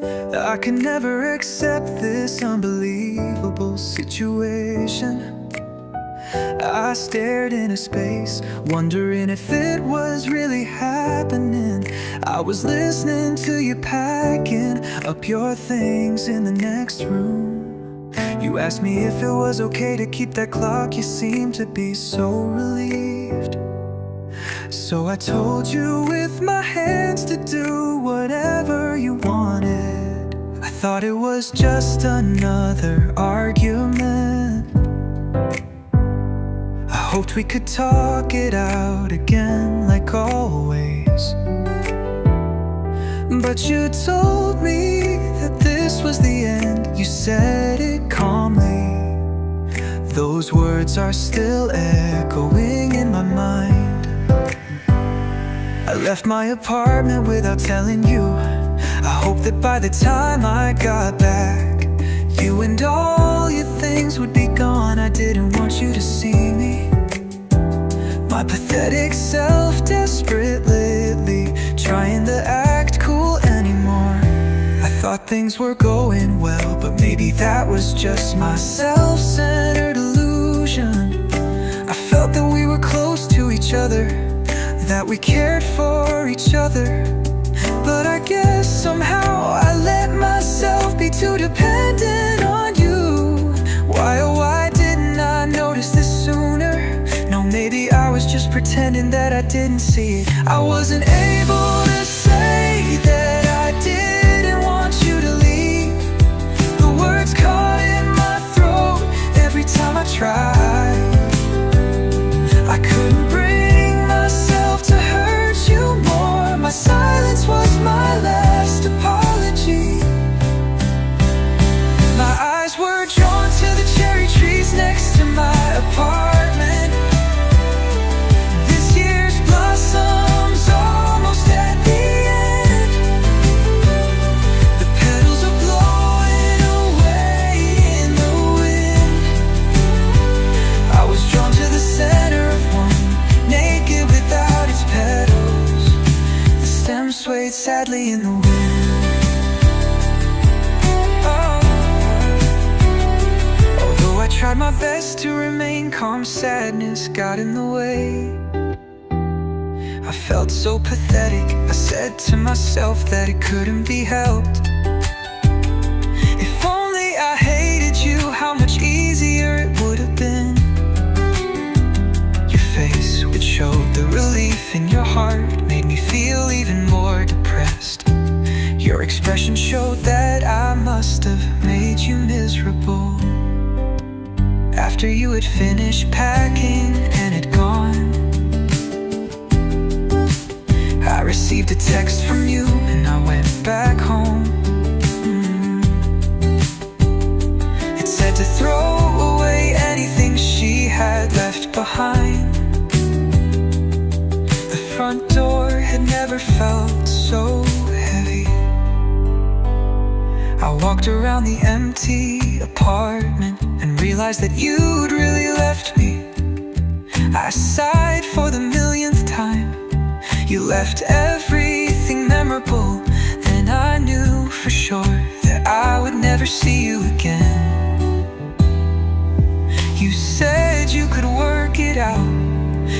I could never accept this unbelievable situation. I stared into space, wondering if it was really happening. I was listening to you packing up your things in the next room. You asked me if it was okay to keep that clock. You seemed to be so relieved. So I told you with my hands to do whatever you wanted. I thought it was just another argument. I hoped we could talk it out again like always. But you told me that this was the end. You said it calmly. Those words are still echoing in my mind. I left my apartment without telling you. I hoped that by the time I got back, you and all your things would be gone. I didn't want you to see me, my pathetic self, desperately trying to act cool anymore. I thought things were going well, but maybe that was just my self-centered illusion. I felt that we were close to each other, that we cared for each other. But I guess somehow I let myself be too dependent on you. Why, oh why didn't I notice this sooner? No, maybe I was just pretending that I didn't see it. I wasn't able to say that I didn't want you to leave. The words caught in my throat every time I tried. I couldn't bring myself to hurt you more. My silence was my last apology. My eyes were drawn to the cherry trees next to my apartment. This year's blossoms almost at the end. The petals are blowing away in the wind. I was drawn to the center of one, naked without its petals. The stem swayed sadly in the wind. Although I tried my best to remain calm, sadness got in the way. I felt so pathetic. I said to myself that it couldn't be helped. If only I hated you, how much easier it would have been. Your face, which showed the relief in your heart, made me feel even more depressed. Your expression showed that I must have made you miserable. After you had finished packing and had gone, I received a text from you and I went back home. It said to throw away anything she had left behind. The front door had never felt so heavy. I walked around the empty apartment and realized that you'd really left me. I sighed for the millionth time. You left everything memorable. Then I knew for sure that I would never see you again. You said you could work it out.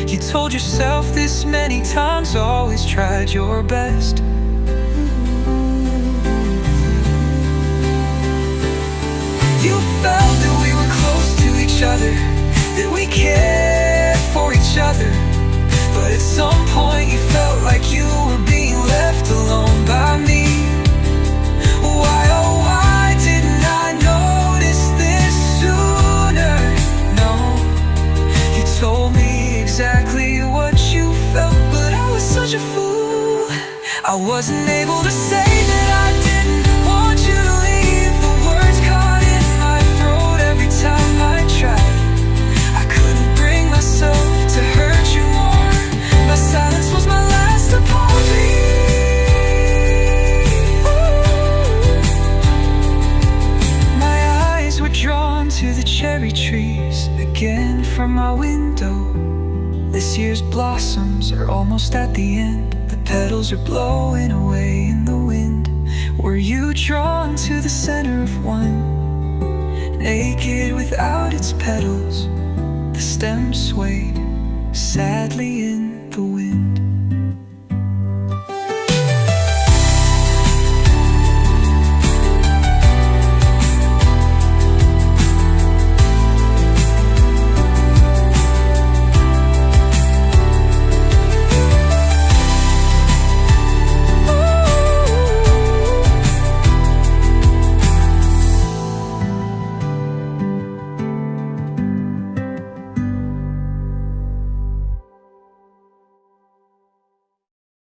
You told yourself this many times, always tried your best. You felt that we were close to each other, that we cared for each other. But at some point you felt like you were being left alone by me. Why, oh why didn't I notice this sooner? No, you told me exactly what you felt, but I was such a fool. I wasn't able to say that I didn't want you to leave. The words caught in my throat every time I tried. I couldn't bring myself to hurt you more. My silence was my last apology. My eyes were drawn to the cherry trees again from my window. This year's blossoms are almost at the end. The petals are blowing away in the wind. Were you drawn to the center of one, naked without its petals? The stem swayed sadly